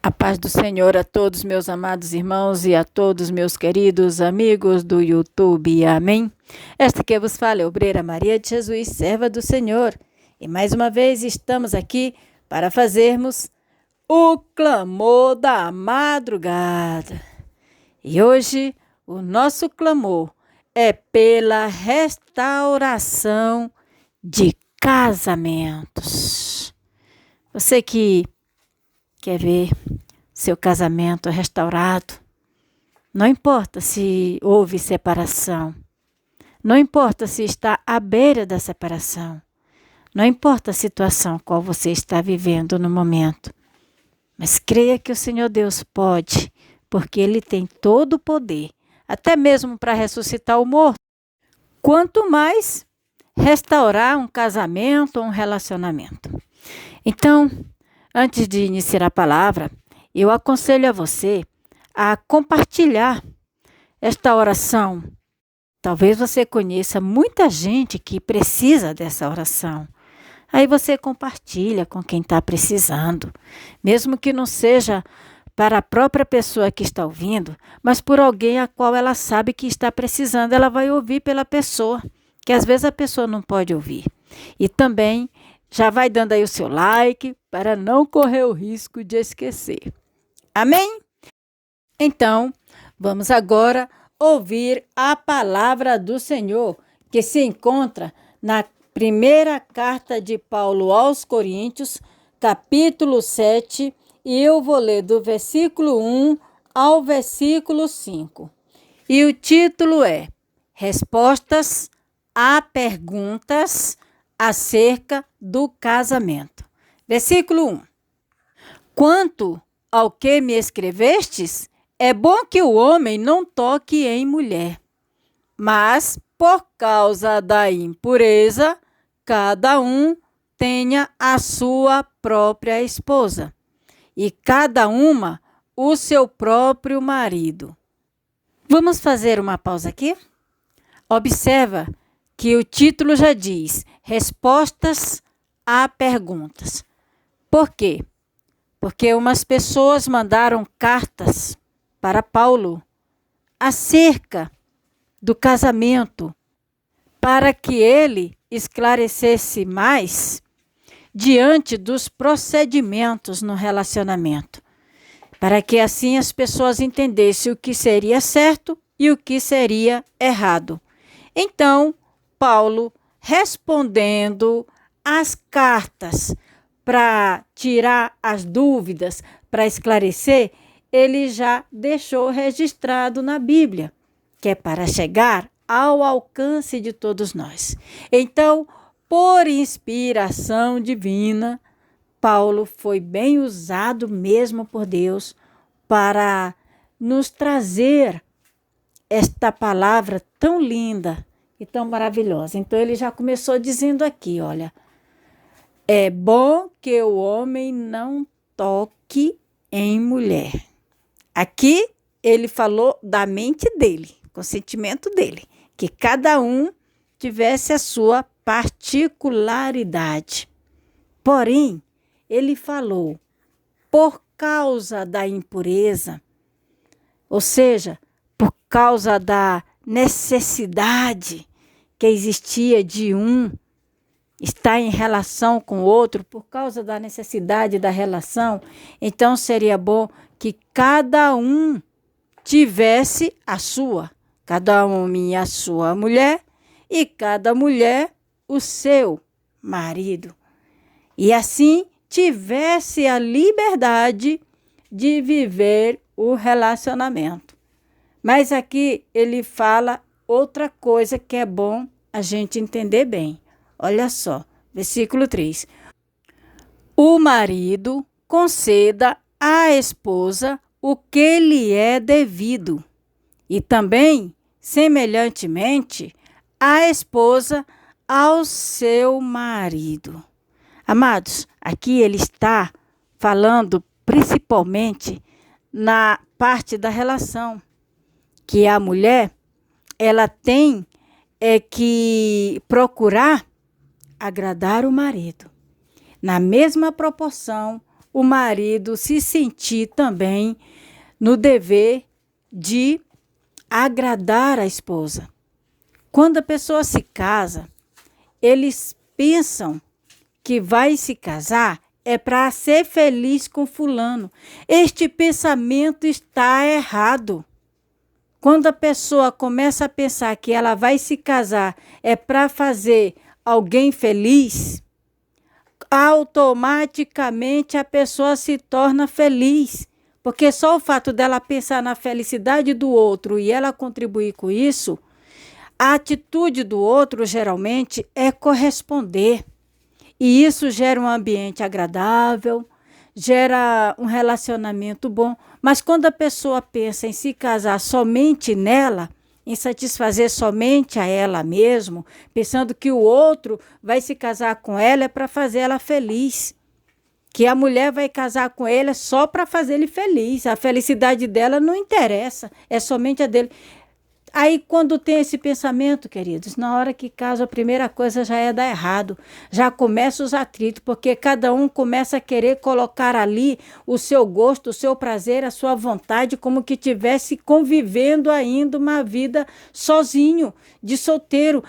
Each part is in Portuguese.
A paz do Senhor a todos meus amados irmãos e a todos meus queridos amigos do YouTube. Amém? Esta que vos fala é Obreira Maria de Jesus, serva do Senhor. E mais uma vez estamos aqui para fazermos o clamor da madrugada. E hoje o nosso clamor é pela restauração de casamentos. Você que quer ver seu casamento restaurado, não importa se houve separação, não importa se está à beira da separação, não importa a situação qual você está vivendo no momento, mas creia que o Senhor Deus pode, porque Ele tem todo o poder, até mesmo para ressuscitar o morto. Quanto mais restaurar um casamento ou um relacionamento. Então, antes de iniciar a palavra, eu aconselho a você a compartilhar esta oração. Talvez você conheça muita gente que precisa dessa oração. Aí você compartilha com quem está precisando, mesmo que não seja para a própria pessoa que está ouvindo, mas por alguém a qual ela sabe que está precisando, ela vai ouvir pela pessoa, que às vezes a pessoa não pode ouvir. E também já vai dando aí o seu like para não correr o risco de esquecer. Amém? Então, vamos agora ouvir a palavra do Senhor, que se encontra na primeira carta de Paulo aos Coríntios, capítulo 7, e eu vou ler do versículo 1 ao versículo 5. E o título é Respostas a perguntas acerca do casamento. Versículo 1. Quanto ao que me escrevestes, é bom que o homem não toque em mulher, mas por causa da impureza, cada um tenha a sua própria esposa, e cada uma o seu próprio marido. Vamos fazer uma pausa aqui? Observa que o título já diz Respostas a perguntas. Por quê? Porque umas pessoas mandaram cartas para Paulo acerca do casamento, para que ele esclarecesse mais diante dos procedimentos no relacionamento, para que assim as pessoas entendessem o que seria certo e o que seria errado. Então, Paulo, respondendo às cartas para tirar as dúvidas, para esclarecer, ele já deixou registrado na Bíblia, que é para chegar ao alcance de todos nós. Então, por inspiração divina, Paulo foi bem usado mesmo por Deus para nos trazer esta palavra tão linda e tão maravilhosa. Então, ele já começou dizendo aqui, olha, é bom que o homem não toque em mulher. Aqui, ele falou da mente dele, consentimento dele, que cada um tivesse a sua particularidade. Porém, ele falou, por causa da impureza, ou seja, por causa da necessidade que existia de um estar em relação com o outro, por causa da necessidade da relação, então seria bom que cada um tivesse a sua, cada homem a sua mulher e cada mulher o seu marido. E assim tivesse a liberdade de viver o relacionamento. Mas aqui ele fala outra coisa que é bom a gente entender bem. Olha só, versículo 3. O marido conceda à esposa o que lhe é devido, e também, semelhantemente, a esposa ao seu marido. Amados, aqui ele está falando principalmente na parte da relação, que a mulher, ela tem que procurar agradar o marido. Na mesma proporção, o marido se sentir também no dever de agradar a esposa. Quando a pessoa se casa, eles pensam que vai se casar é para ser feliz com fulano. Este pensamento está errado. Quando a pessoa começa a pensar que ela vai se casar é para fazer alguém feliz, automaticamente a pessoa se torna feliz. Porque só o fato dela pensar na felicidade do outro e ela contribuir com isso, a atitude do outro geralmente é corresponder. E isso gera um ambiente agradável, gera um relacionamento bom. Mas quando a pessoa pensa em se casar somente nela, em satisfazer somente a ela mesma, pensando que o outro vai se casar com ela é para fazer ela feliz, que a mulher vai casar com ele só para fazer ele feliz. A felicidade dela não interessa, é somente a dele. Aí, quando tem esse pensamento, queridos, na hora que casa, a primeira coisa já é dar errado. Já começa os atritos, porque cada um começa a querer colocar ali o seu gosto, o seu prazer, a sua vontade, como que tivesse convivendo ainda uma vida sozinho, de solteiro,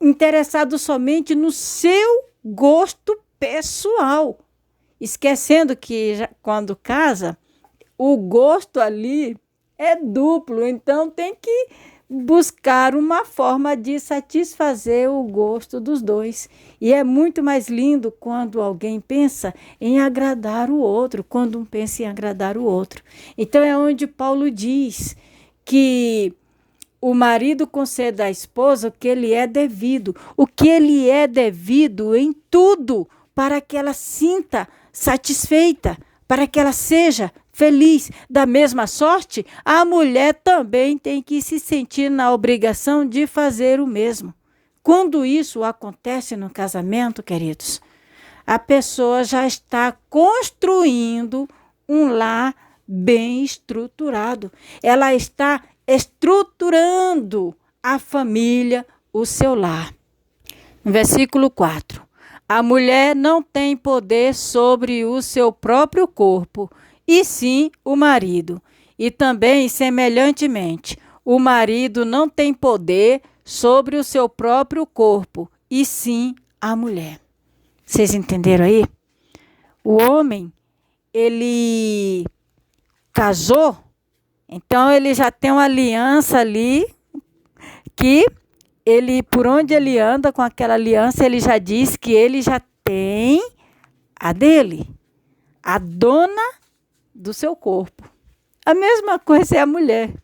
interessado somente no seu gosto pessoal. Esquecendo que quando casa, o gosto ali é duplo, então tem que buscar uma forma de satisfazer o gosto dos dois. E é muito mais lindo quando alguém pensa em agradar o outro, quando um pensa em agradar o outro. Então é onde Paulo diz que o marido conceda à esposa o que lhe é devido, o que lhe é devido em tudo, para que ela sinta satisfeita, para que ela seja feliz. Da mesma sorte, a mulher também tem que se sentir na obrigação de fazer o mesmo. Quando isso acontece no casamento, queridos, a pessoa já está construindo um lar bem estruturado. Ela está estruturando a família, o seu lar. No versículo 4. A mulher não tem poder sobre o seu próprio corpo, e sim o marido. E também, semelhantemente, o marido não tem poder sobre o seu próprio corpo, e sim a mulher. Vocês entenderam aí? O homem, ele casou, então ele já tem uma aliança ali que ele, por onde ele anda com aquela aliança, ele já diz que ele já tem a dele, a dona do seu corpo. A mesma coisa é a mulher.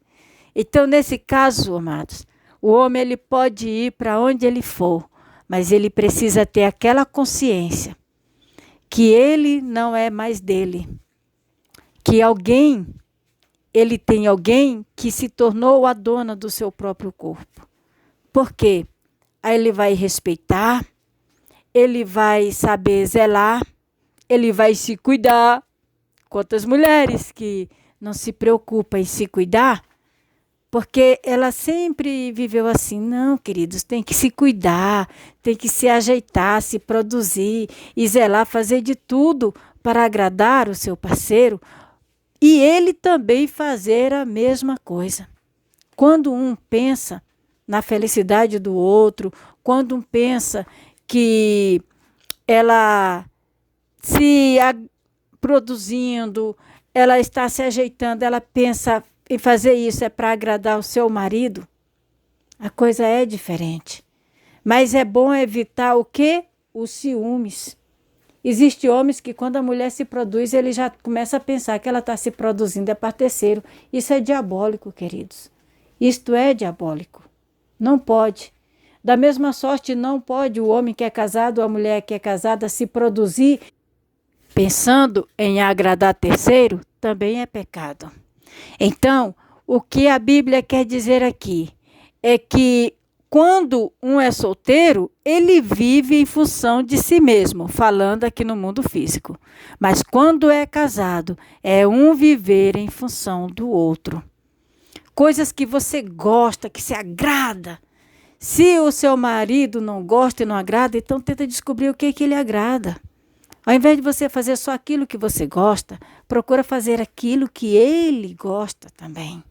Então, nesse caso, amados, o homem ele pode ir para onde ele for, mas ele precisa ter aquela consciência que ele não é mais dele, que ele tem alguém que se tornou a dona do seu próprio corpo. Por quê? Aí ele vai respeitar, ele vai saber zelar, ele vai se cuidar. Quantas mulheres que não se preocupam em se cuidar, porque ela sempre viveu assim. Não, queridos, tem que se cuidar, tem que se ajeitar, se produzir e zelar, fazer de tudo para agradar o seu parceiro e ele também fazer a mesma coisa. Quando um pensa na felicidade do outro, quando um pensa que ela se produzindo, ela está se ajeitando, ela pensa em fazer isso é para agradar o seu marido, a coisa é diferente. Mas é bom evitar o quê? Os ciúmes. Existem homens que quando a mulher se produz, ele já começa a pensar que ela está se produzindo é para terceiro. Isso é diabólico, queridos. Isto é diabólico. Não pode. Da mesma sorte, não pode o homem que é casado ou a mulher que é casada se produzir pensando em agradar terceiro, também é pecado. Então, o que a Bíblia quer dizer aqui é que quando um é solteiro, ele vive em função de si mesmo, falando aqui no mundo físico. Mas quando é casado, é um viver em função do outro. Coisas que você gosta, que se agrada. Se o seu marido não gosta e não agrada, então tenta descobrir o que ele agrada. Ao invés de você fazer só aquilo que você gosta, procura fazer aquilo que ele gosta também.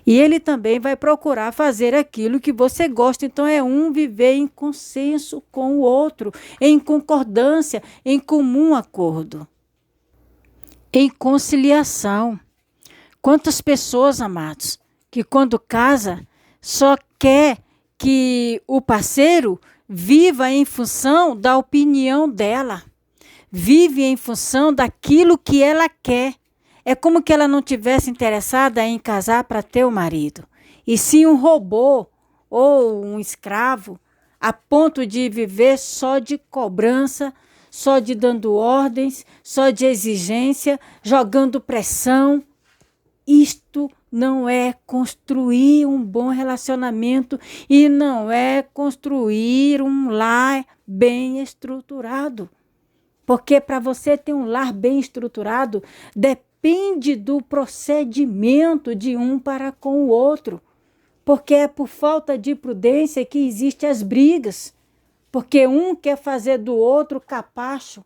E ele também vai procurar fazer aquilo que você gosta. Então, é um viver em consenso com o outro, em concordância, em comum acordo, em conciliação. Quantas pessoas, amados, que quando casa só quer que o parceiro viva em função da opinião dela, vive em função daquilo que ela quer. É como que ela não tivesse interessada em casar para ter o marido, e sim um robô ou um escravo, a ponto de viver só de cobrança, só de dando ordens, só de exigência, jogando pressão. Isto não é construir um bom relacionamento e não é construir um lar bem estruturado. Porque para você ter um lar bem estruturado, depende do procedimento de um para com o outro. Porque é por falta de prudência que existem as brigas. Porque um quer fazer do outro capacho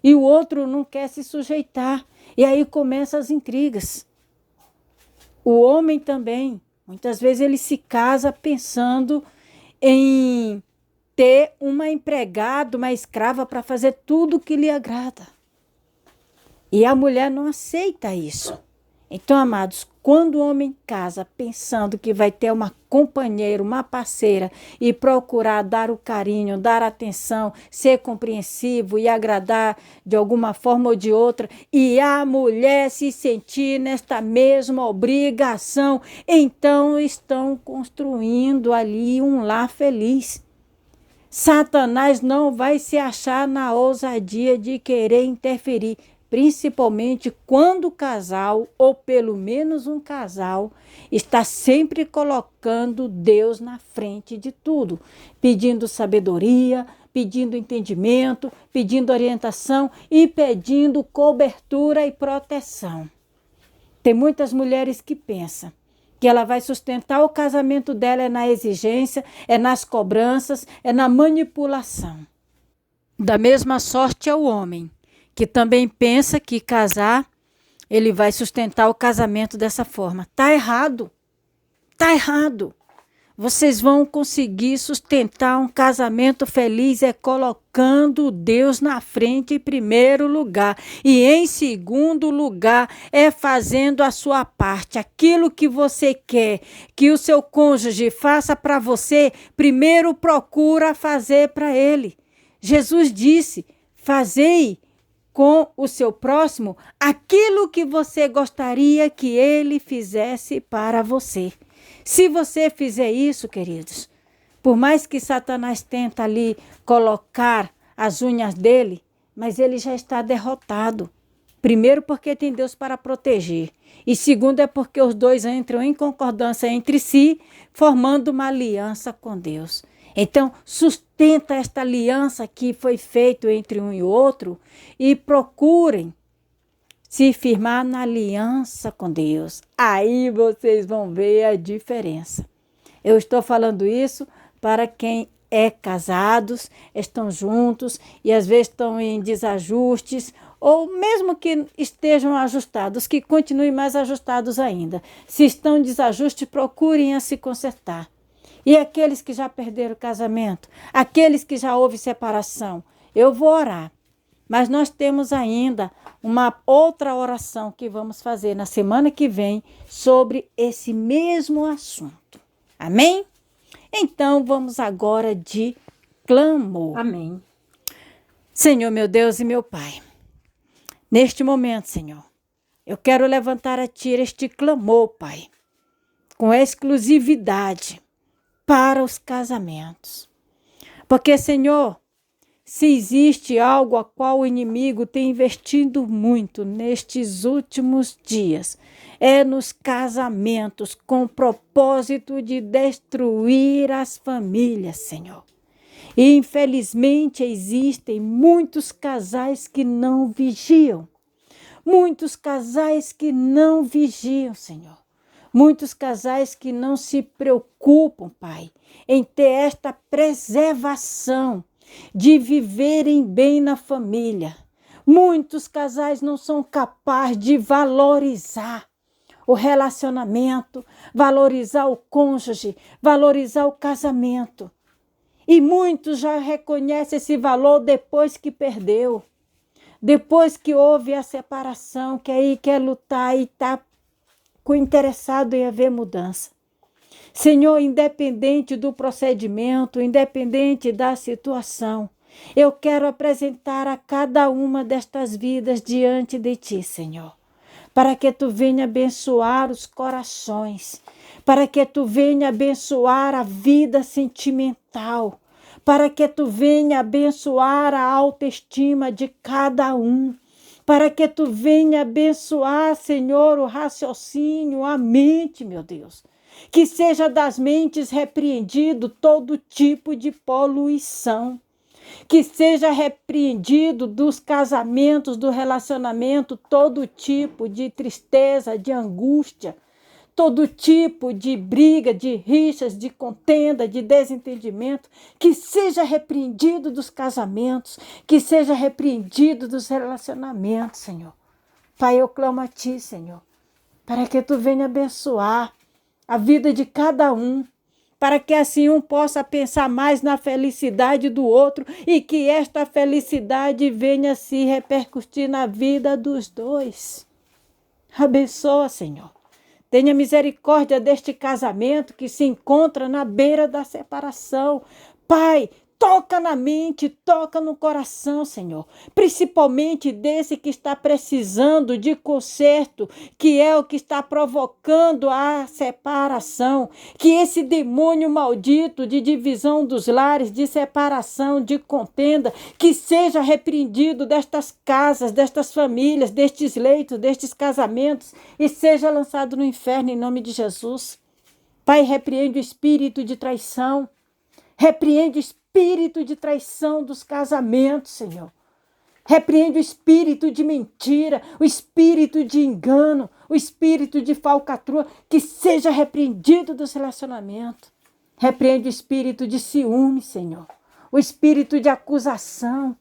e o outro não quer se sujeitar. E aí começam as intrigas. O homem também, muitas vezes ele se casa pensando em ter uma empregada, uma escrava para fazer tudo o que lhe agrada. E a mulher não aceita isso. Então, amados, quando o homem casa pensando que vai ter uma companheira, uma parceira e procurar dar o carinho, dar atenção, ser compreensivo e agradar de alguma forma ou de outra, e a mulher se sentir nesta mesma obrigação, então estão construindo ali um lar feliz. Satanás não vai se achar na ousadia de querer interferir, principalmente quando o casal, ou pelo menos um casal, está sempre colocando Deus na frente de tudo, pedindo sabedoria, pedindo entendimento, pedindo orientação e pedindo cobertura e proteção. Tem muitas mulheres que pensam que ela vai sustentar o casamento dela é na exigência, é nas cobranças, é na manipulação. Da mesma sorte é o homem, que também pensa que casar, ele vai sustentar o casamento dessa forma. Tá errado. Tá errado. Vocês vão conseguir sustentar um casamento feliz colocando Deus na frente em primeiro lugar. E em segundo lugar fazendo a sua parte. Aquilo que você quer que o seu cônjuge faça para você, primeiro procura fazer para ele. Jesus disse, fazei com o seu próximo aquilo que você gostaria que ele fizesse para você. Se você fizer isso, queridos, por mais que Satanás tenta ali colocar as unhas dele, mas ele já está derrotado. Primeiro, porque tem Deus para proteger. E segundo, é porque os dois entram em concordância entre si, formando uma aliança com Deus. Então, sustenta esta aliança que foi feita entre um e outro e procurem se firmar na aliança com Deus. Aí vocês vão ver a diferença. Eu estou falando isso para quem é casados, estão juntos e às vezes estão em desajustes, ou mesmo que estejam ajustados, que continuem mais ajustados ainda. Se estão em desajuste, procurem a se consertar. E aqueles que já perderam o casamento, aqueles que já houve separação, eu vou orar. Mas nós temos ainda uma outra oração que vamos fazer na semana que vem sobre esse mesmo assunto. Amém? Então, vamos agora de clamor. Amém. Senhor, meu Deus e meu Pai, neste momento, Senhor, eu quero levantar a Ti este clamor, Pai, com exclusividade para os casamentos. Porque, Senhor, se existe algo a qual o inimigo tem investido muito nestes últimos dias, é nos casamentos, com o propósito de destruir as famílias, Senhor. E, infelizmente, existem muitos casais que não vigiam. Muitos casais que não vigiam, Senhor. Muitos casais que não se preocupam, Pai, em ter esta preservação de viverem bem na família. Muitos casais não são capazes de valorizar o relacionamento, valorizar o cônjuge, valorizar o casamento. E muitos já reconhecem esse valor depois que perdeu, depois que houve a separação, que aí quer lutar e está interessado em haver mudança. Senhor, independente do procedimento, independente da situação, eu quero apresentar a cada uma destas vidas diante de Ti, Senhor, para que Tu venha abençoar os corações, para que Tu venha abençoar a vida sentimental, para que Tu venha abençoar a autoestima de cada um, para que Tu venha abençoar, Senhor, o raciocínio, a mente, meu Deus. Que seja das mentes repreendido todo tipo de poluição. Que seja repreendido dos casamentos, do relacionamento, todo tipo de tristeza, de angústia, todo tipo de briga, de rixas, de contenda, de desentendimento, que seja repreendido dos casamentos, que seja repreendido dos relacionamentos, Senhor. Pai, eu clamo a Ti, Senhor, para que Tu venha abençoar a vida de cada um, para que assim um possa pensar mais na felicidade do outro e que esta felicidade venha se repercutir na vida dos dois. Abençoa, Senhor. Tenha misericórdia deste casamento que se encontra na beira da separação. Pai, toca na mente, toca no coração, Senhor. Principalmente desse que está precisando de conserto, que é o que está provocando a separação. Que esse demônio maldito de divisão dos lares, de separação, de contenda, que seja repreendido destas casas, destas famílias, destes leitos, destes casamentos e seja lançado no inferno em nome de Jesus. Pai, repreende o espírito de traição. Repreende o espírito de traição dos casamentos, Senhor. Repreende o espírito de mentira, o espírito de engano, o espírito de falcatrua, que seja repreendido dos relacionamentos. Repreende o espírito de ciúme, Senhor. O espírito de acusação,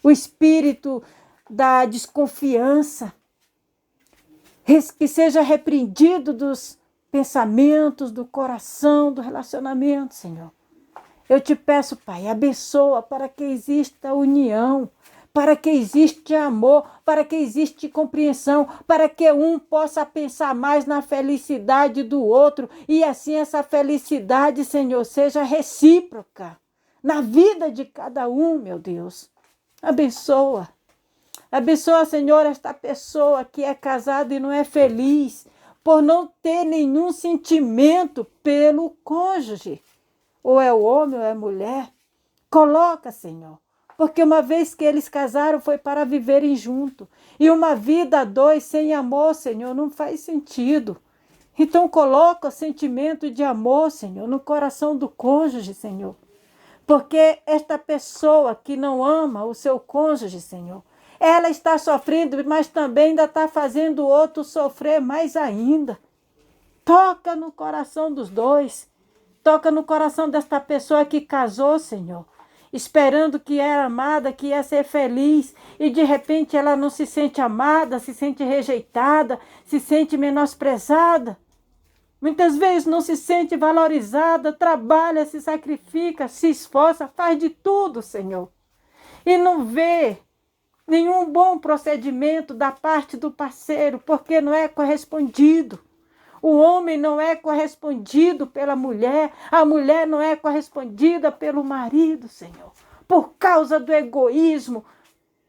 o espírito da desconfiança. Que seja repreendido dos pensamentos, do coração, do relacionamento, Senhor. Eu te peço, Pai, abençoa para que exista união, para que exista amor, para que exista compreensão, para que um possa pensar mais na felicidade do outro e assim essa felicidade, Senhor, seja recíproca na vida de cada um, meu Deus. Abençoa. Abençoa, Senhor, esta pessoa que é casada e não é feliz por não ter nenhum sentimento pelo cônjuge. Ou é o homem ou é a mulher, coloca, Senhor. Porque uma vez que eles casaram foi para viverem junto. E uma vida a dois sem amor, Senhor, não faz sentido. Então coloca o sentimento de amor, Senhor, no coração do cônjuge, Senhor. Porque esta pessoa que não ama o seu cônjuge, Senhor, ela está sofrendo, mas também ainda está fazendo o outro sofrer mais ainda. Toca no coração dos dois. Toca no coração desta pessoa que casou, Senhor, esperando que era amada, que ia ser feliz, e de repente ela não se sente amada, se sente rejeitada, se sente menosprezada. Muitas vezes não se sente valorizada, trabalha, se sacrifica, se esforça, faz de tudo, Senhor. E não vê nenhum bom procedimento da parte do parceiro, porque não é correspondido. O homem não é correspondido pela mulher, a mulher não é correspondida pelo marido, Senhor. Por causa do egoísmo,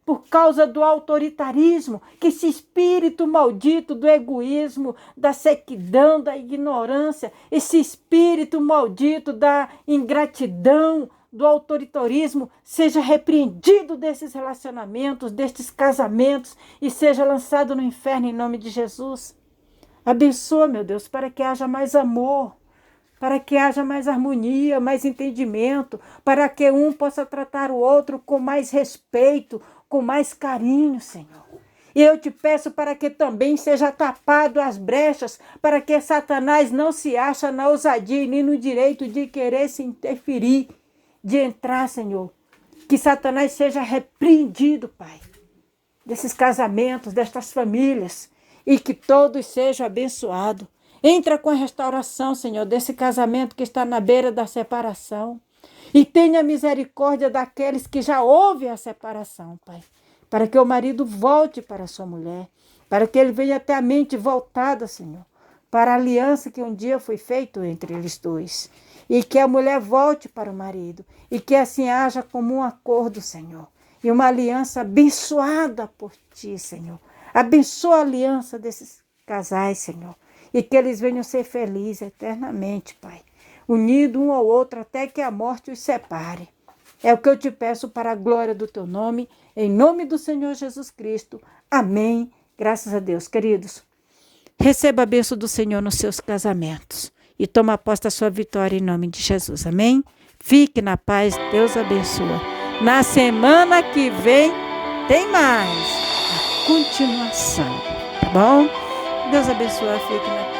por causa do autoritarismo, que esse espírito maldito do egoísmo, da sequidão, da ignorância, esse espírito maldito da ingratidão, do autoritarismo, seja repreendido desses relacionamentos, destes casamentos e seja lançado no inferno em nome de Jesus. Abençoa, meu Deus, para que haja mais amor, para que haja mais harmonia, mais entendimento, para que um possa tratar o outro com mais respeito, com mais carinho, Senhor. E eu te peço para que também seja tapado as brechas, para que Satanás não se ache na ousadia nem no direito de querer se interferir, de entrar, Senhor. Que Satanás seja repreendido, Pai. desses casamentos, destas famílias, e que todos sejam abençoados. Entra com a restauração, Senhor, desse casamento que está na beira da separação. E tenha misericórdia daqueles que já houve a separação, Pai. Para que o marido volte para a sua mulher. Para que ele venha ter a mente voltada, Senhor, para a aliança que um dia foi feita entre eles dois. E que a mulher volte para o marido. E que assim haja como um acordo, Senhor. E uma aliança abençoada por Ti, Senhor. Abençoa a aliança desses casais, Senhor. E que eles venham ser felizes eternamente, Pai. Unidos um ao outro até que a morte os separe. É o que eu te peço para a glória do Teu nome, em nome do Senhor Jesus Cristo. Amém. Graças a Deus. Queridos, receba a bênção do Senhor nos seus casamentos e toma posse da sua vitória em nome de Jesus. Amém? Fique na paz. Deus abençoe. Na semana que vem tem mais a continuação. Tá bom? Deus abençoe. Fique na paz.